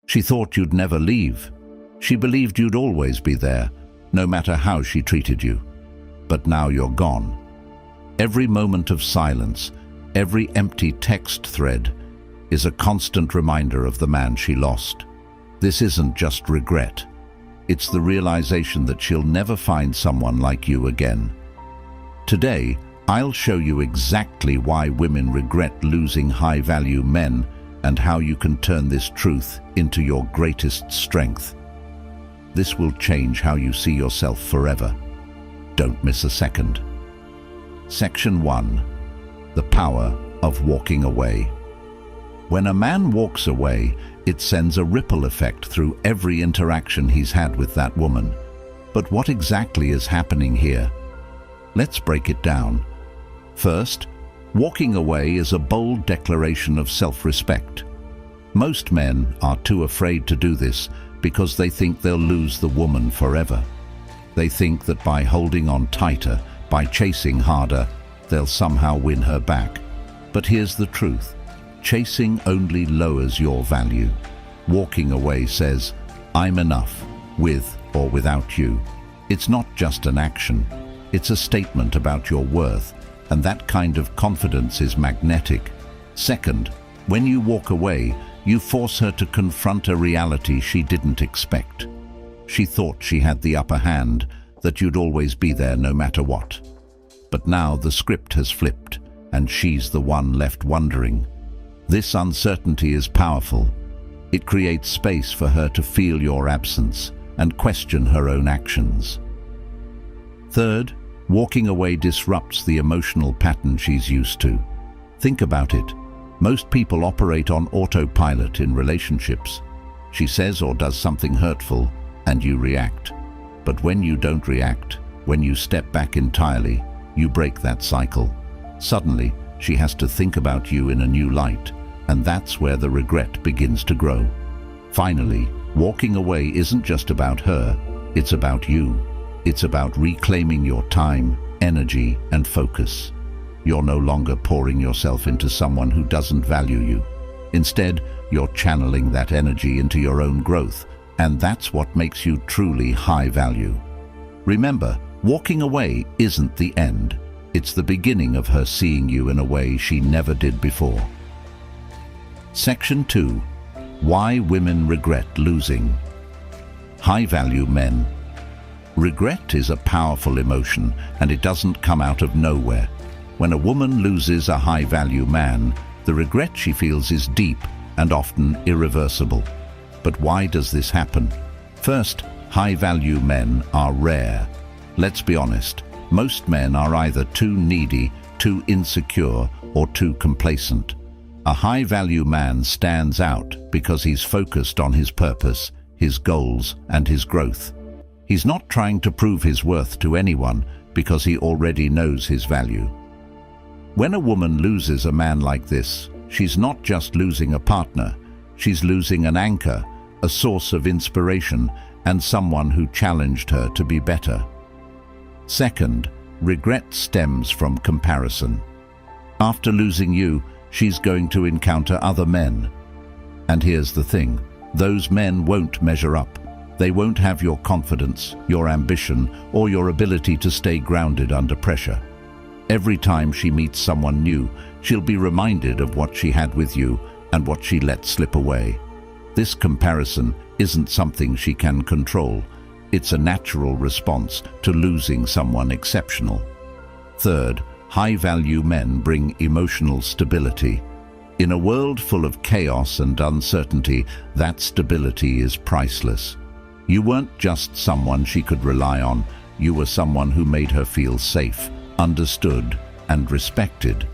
She thought you'd never leave. She believed you'd always be there, no matter how she treated you. But now you're gone. Every moment of silence, every empty text thread, is a constant reminder of the man she lost. This isn't just regret. It's the realization that she'll never find someone like you again. Today, I'll show you exactly why women regret losing high-value men and how you can turn this truth into your greatest strength. This will change how you see yourself forever. Don't miss a second. Section 1. The power of walking away. When a man walks away, it sends a ripple effect through every interaction he's had with that woman. But what exactly is happening here? Let's break it down. First, walking away is a bold declaration of self-respect. Most men are too afraid to do this because they think they'll lose the woman forever. They think that by holding on tighter, by chasing harder, they'll somehow win her back. But here's the truth. Chasing only lowers your value. Walking away says, I'm enough, with or without you. It's not just an action. It's a statement about your worth, and that kind of confidence is magnetic. Second, when you walk away, you force her to confront a reality she didn't expect. She thought she had the upper hand, that you'd always be there no matter what. But now the script has flipped, and she's the one left wondering. This uncertainty is powerful. It creates space for her to feel your absence and question her own actions. Third, walking away disrupts the emotional pattern she's used to. Think about it. Most people operate on autopilot in relationships. She says or does something hurtful, and you react. But when you don't react, when you step back entirely, you break that cycle. Suddenly, she has to think about you in a new light, and that's where the regret begins to grow. Finally, walking away isn't just about her, it's about you. It's about reclaiming your time, energy, and focus. You're no longer pouring yourself into someone who doesn't value you. Instead, you're channeling that energy into your own growth, and that's what makes you truly high value. Remember, walking away isn't the end. It's the beginning of her seeing you in a way she never did before. Section 2. Why women regret losing. High-value men. Regret is a powerful emotion, and it doesn't come out of nowhere. When a woman loses a high-value man, the regret she feels is deep and often irreversible. But why does this happen? First, high-value men are rare. Let's be honest, most men are either too needy, too insecure, or too complacent. A high-value man stands out because he's focused on his purpose, his goals, and his growth. He's not trying to prove his worth to anyone because he already knows his value. When a woman loses a man like this, she's not just losing a partner, she's losing an anchor, a source of inspiration, and someone who challenged her to be better. Second, regret stems from comparison. After losing you, she's going to encounter other men. And here's the thing, those men won't measure up. They won't have your confidence, your ambition, or your ability to stay grounded under pressure. Every time she meets someone new, she'll be reminded of what she had with you and what she let slip away. This comparison isn't something she can control. It's a natural response to losing someone exceptional. Third, high-value men bring emotional stability. In a world full of chaos and uncertainty, that stability is priceless. You weren't just someone she could rely on, you were someone who made her feel safe, understood, and respected.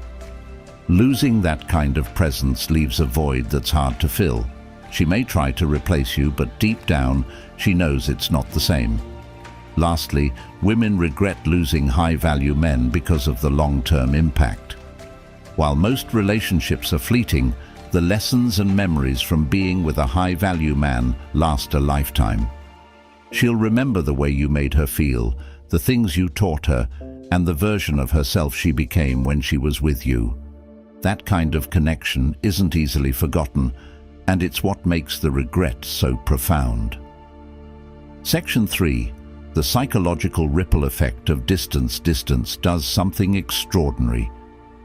Losing that kind of presence leaves a void that's hard to fill. She may try to replace you, but deep down, she knows it's not the same. Lastly, women regret losing high-value men because of the long-term impact. While most relationships are fleeting, the lessons and memories from being with a high-value man last a lifetime. She'll remember the way you made her feel, the things you taught her, and the version of herself she became when she was with you. That kind of connection isn't easily forgotten, and it's what makes the regret so profound. Section 3. The psychological ripple effect of distance. Distance does something extraordinary.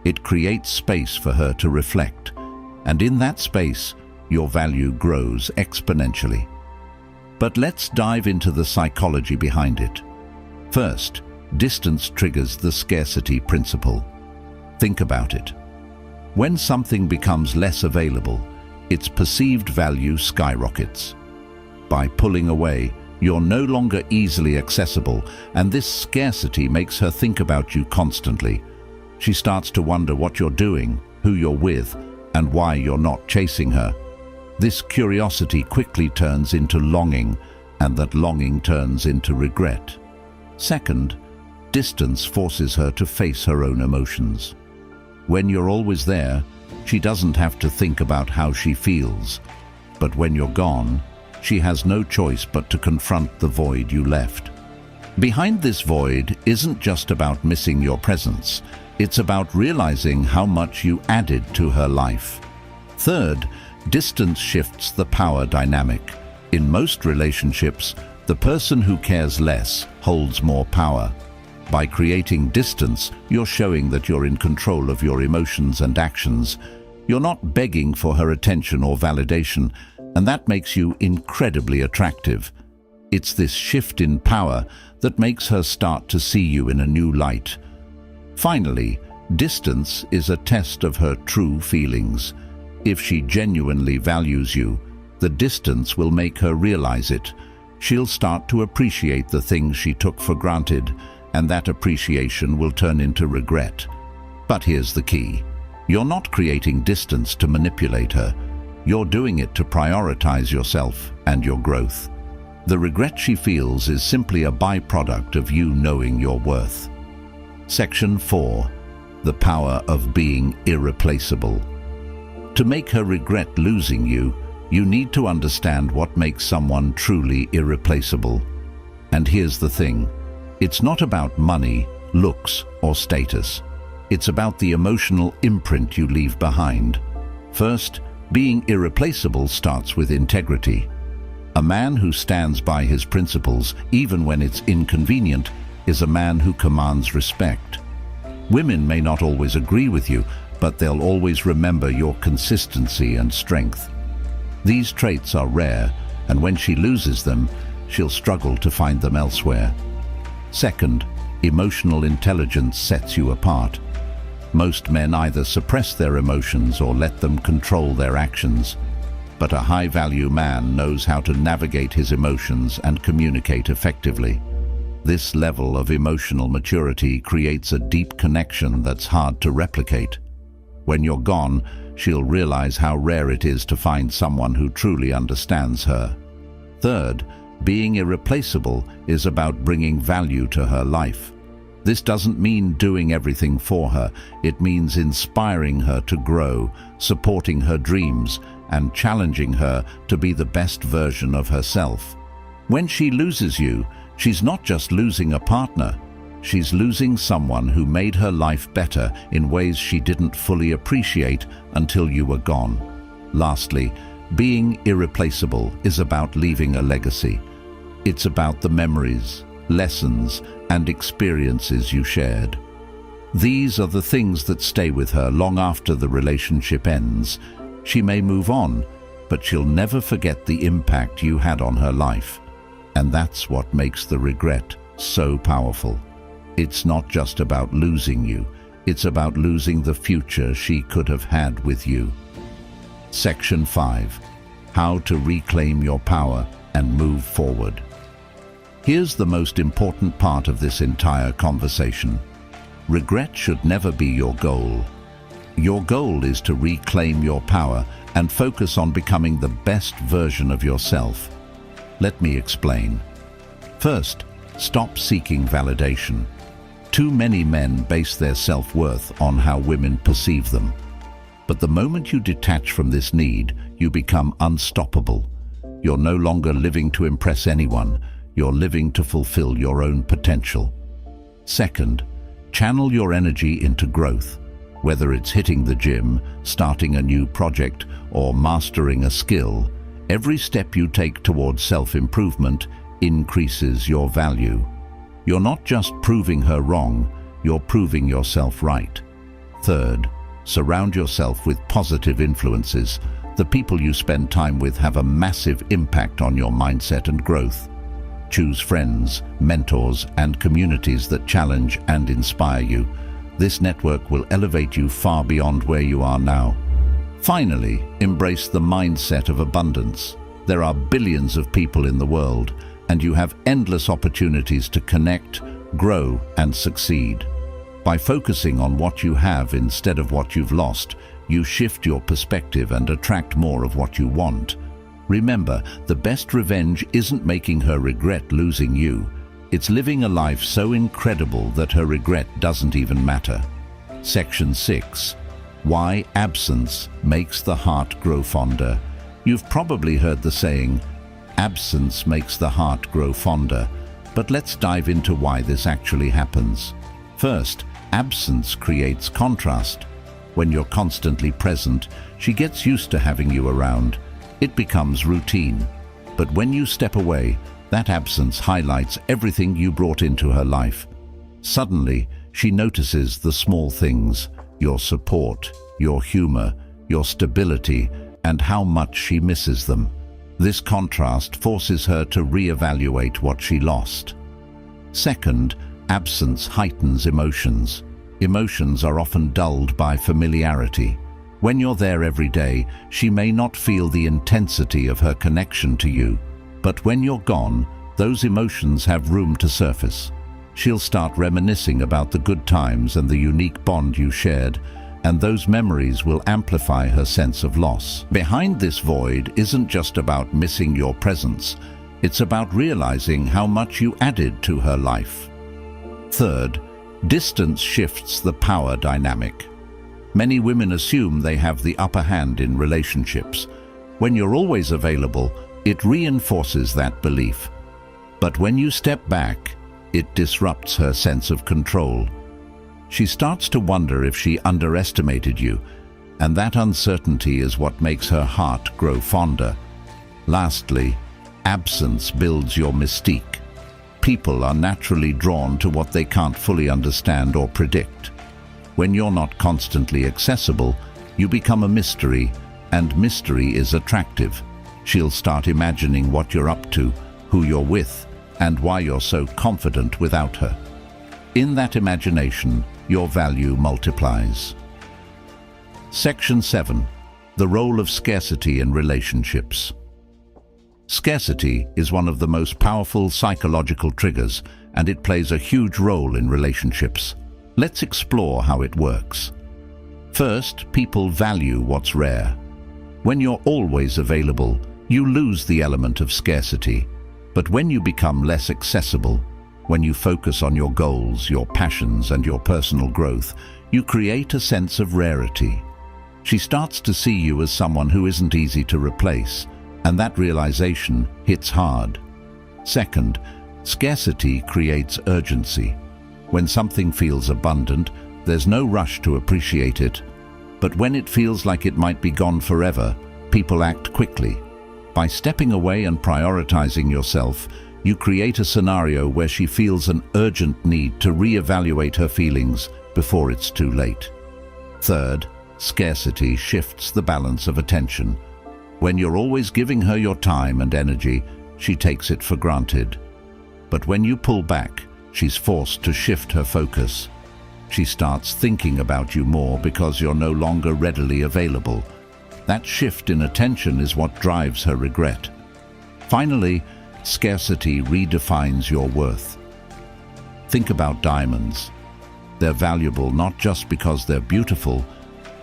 It creates space for her to reflect, and in that space, your value grows exponentially. But let's dive into the psychology behind it. First, distance triggers the scarcity principle. Think about it. When something becomes less available, its perceived value skyrockets. By pulling away, you're no longer easily accessible, and this scarcity makes her think about you constantly. She starts to wonder what you're doing, who you're with, and why you're not chasing her. This curiosity quickly turns into longing, and that longing turns into regret. Second, distance forces her to face her own emotions. When you're always there, she doesn't have to think about how she feels. But when you're gone, she has no choice but to confront the void you left. Behind this void isn't just about missing your presence. It's about realizing how much you added to her life. Third, distance shifts the power dynamic. In most relationships, the person who cares less holds more power. By creating distance, you're showing that you're in control of your emotions and actions. You're not begging for her attention or validation, and that makes you incredibly attractive. It's this shift in power that makes her start to see you in a new light. Finally, distance is a test of her true feelings. If she genuinely values you, the distance will make her realize it. She'll start to appreciate the things she took for granted, and that appreciation will turn into regret. But here's the key. You're not creating distance to manipulate her. You're doing it to prioritize yourself and your growth. The regret she feels is simply a byproduct of you knowing your worth. Section 4. The power of being irreplaceable. To make her regret losing you, you need to understand what makes someone truly irreplaceable. And here's the thing. It's not about money, looks, or status. It's about the emotional imprint you leave behind. First, being irreplaceable starts with integrity. A man who stands by his principles, even when it's inconvenient, is a man who commands respect. Women may not always agree with you, but they'll always remember your consistency and strength. These traits are rare, and when she loses them, she'll struggle to find them elsewhere. Second, emotional intelligence sets you apart. Most men either suppress their emotions or let them control their actions. But a high-value man knows how to navigate his emotions and communicate effectively. This level of emotional maturity creates a deep connection that's hard to replicate. When you're gone, she'll realize how rare it is to find someone who truly understands her. Third, being irreplaceable is about bringing value to her life. This doesn't mean doing everything for her. It means inspiring her to grow, supporting her dreams, and challenging her to be the best version of herself. When she loses you, she's not just losing a partner. She's losing someone who made her life better in ways she didn't fully appreciate until you were gone. Lastly, being irreplaceable is about leaving a legacy. It's about the memories, lessons, and experiences you shared. These are the things that stay with her long after the relationship ends. She may move on, but she'll never forget the impact you had on her life. And that's what makes the regret so powerful. It's not just about losing you, it's about losing the future she could have had with you. Section 5. How to reclaim your power and move forward. Here's the most important part of this entire conversation. Regret should never be your goal. Your goal is to reclaim your power and focus on becoming the best version of yourself. Let me explain. First, stop seeking validation. Too many men base their self-worth on how women perceive them. But the moment you detach from this need, you become unstoppable. You're no longer living to impress anyone. You're living to fulfill your own potential. Second, channel your energy into growth. Whether it's hitting the gym, starting a new project, or mastering a skill, every step you take towards self-improvement increases your value. You're not just proving her wrong, you're proving yourself right. Third, surround yourself with positive influences. The people you spend time with have a massive impact on your mindset and growth. Choose friends, mentors, and communities that challenge and inspire you. This network will elevate you far beyond where you are now. Finally, embrace the mindset of abundance. There are billions of people in the world, and you have endless opportunities to connect, grow, and succeed. By focusing on what you have instead of what you've lost, you shift your perspective and attract more of what you want. Remember, the best revenge isn't making her regret losing you. It's living a life so incredible that her regret doesn't even matter. Section 6. Why absence makes the heart grow fonder. You've probably heard the saying, absence makes the heart grow fonder, but let's dive into why this actually happens. First, absence creates contrast. When you're constantly present, she gets used to having you around. It becomes routine. But when you step away, that absence highlights everything you brought into her life. Suddenly, she notices the small things, your support, your humor, your stability, and how much she misses them. This contrast forces her to reevaluate what she lost. Second, absence heightens emotions. Emotions are often dulled by familiarity. When you're there every day, she may not feel the intensity of her connection to you. But when you're gone, those emotions have room to surface. She'll start reminiscing about the good times and the unique bond you shared, and those memories will amplify her sense of loss. Behind this void isn't just about missing your presence. It's about realizing how much you added to her life. Third, distance shifts the power dynamic. Many women assume they have the upper hand in relationships. When you're always available, it reinforces that belief. But when you step back, it disrupts her sense of control. She starts to wonder if she underestimated you, and that uncertainty is what makes her heart grow fonder. Lastly, absence builds your mystique. People are naturally drawn to what they can't fully understand or predict. When you're not constantly accessible, you become a mystery, and mystery is attractive. She'll start imagining what you're up to, who you're with, and why you're so confident without her. In that imagination, your value multiplies. Section 7. The role of scarcity in relationships. Scarcity is one of the most powerful psychological triggers, and it plays a huge role in relationships. Let's explore how it works. First, people value what's rare. When you're always available, you lose the element of scarcity. But when you become less accessible, when you focus on your goals, your passions, and your personal growth, you create a sense of rarity. She starts to see you as someone who isn't easy to replace, and that realization hits hard. Second, scarcity creates urgency. When something feels abundant, there's no rush to appreciate it. But when it feels like it might be gone forever, people act quickly. By stepping away and prioritizing yourself, you create a scenario where she feels an urgent need to reevaluate her feelings before it's too late. Third, scarcity shifts the balance of attention. When you're always giving her your time and energy, she takes it for granted. But when you pull back, she's forced to shift her focus. She starts thinking about you more because you're no longer readily available. That shift in attention is what drives her regret. Finally, scarcity redefines your worth. Think about diamonds. They're valuable not just because they're beautiful,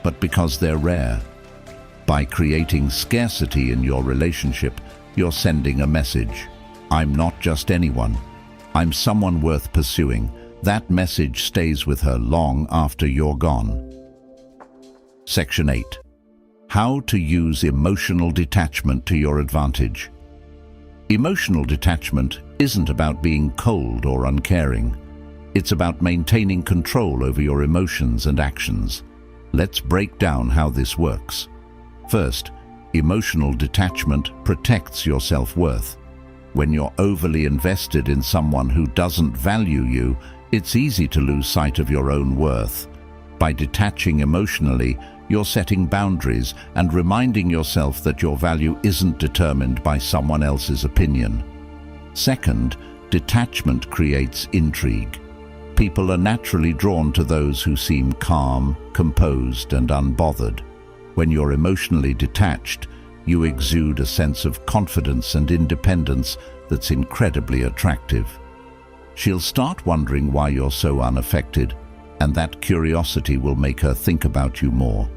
but because they're rare. By creating scarcity in your relationship, you're sending a message. I'm not just anyone. I'm someone worth pursuing. That message stays with her long after you're gone. Section 8. How to use emotional detachment to your advantage. Emotional detachment isn't about being cold or uncaring. It's about maintaining control over your emotions and actions. Let's break down how this works. First, emotional detachment protects your self-worth. When you're overly invested in someone who doesn't value you, it's easy to lose sight of your own worth. By detaching emotionally, you're setting boundaries and reminding yourself that your value isn't determined by someone else's opinion. Second, detachment creates intrigue. People are naturally drawn to those who seem calm, composed, and unbothered. When you're emotionally detached, you exude a sense of confidence and independence that's incredibly attractive. She'll start wondering why you're so unaffected, and that curiosity will make her think about you more.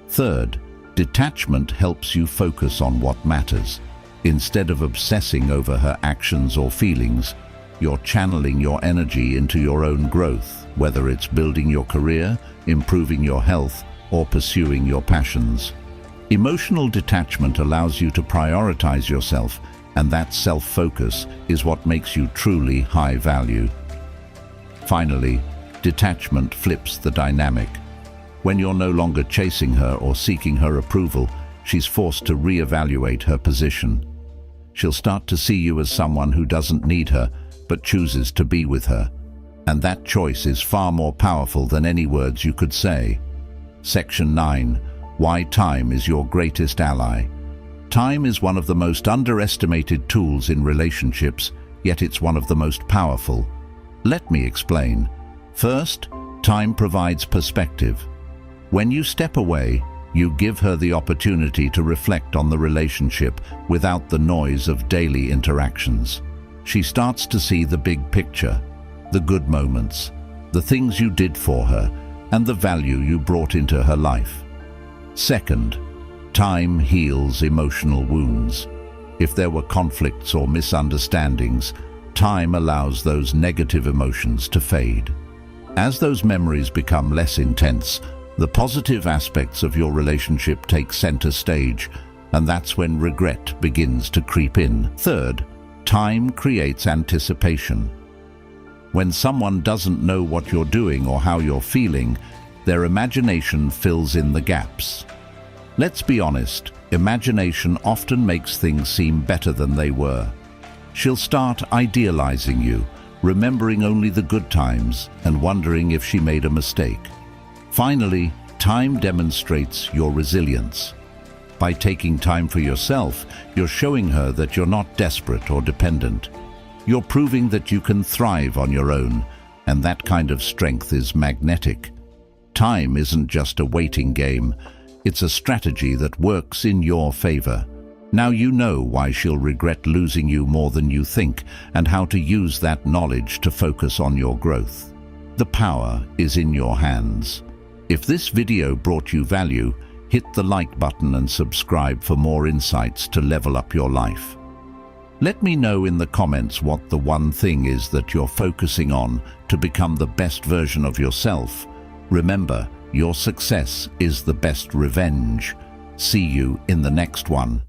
Third, detachment helps you focus on what matters. Instead of obsessing over her actions or feelings, you're channeling your energy into your own growth, whether it's building your career, improving your health, or pursuing your passions. Emotional detachment allows you to prioritize yourself, and that self-focus is what makes you truly high value. Finally, detachment flips the dynamic. When you're no longer chasing her or seeking her approval, she's forced to reevaluate her position. She'll start to see you as someone who doesn't need her, but chooses to be with her. And that choice is far more powerful than any words you could say. Section 9. Why time is your greatest ally. Time is one of the most underestimated tools in relationships, yet it's one of the most powerful. Let me explain. First, time provides perspective. When you step away, you give her the opportunity to reflect on the relationship without the noise of daily interactions. She starts to see the big picture, the good moments, the things you did for her, and the value you brought into her life. Second, time heals emotional wounds. If there were conflicts or misunderstandings, time allows those negative emotions to fade. As those memories become less intense, the positive aspects of your relationship take center stage, and that's when regret begins to creep in. Third, time creates anticipation. When someone doesn't know what you're doing or how you're feeling, their imagination fills in the gaps. Let's be honest, imagination often makes things seem better than they were. She'll start idealizing you, remembering only the good times and wondering if she made a mistake. Finally, time demonstrates your resilience. By taking time for yourself, you're showing her that you're not desperate or dependent. You're proving that you can thrive on your own, and that kind of strength is magnetic. Time isn't just a waiting game. It's a strategy that works in your favor. Now you know why she'll regret losing you more than you think, and how to use that knowledge to focus on your growth. The power is in your hands. If this video brought you value, hit the like button and subscribe for more insights to level up your life. Let me know in the comments what the one thing is that you're focusing on to become the best version of yourself. Remember, your success is the best revenge. See you in the next one.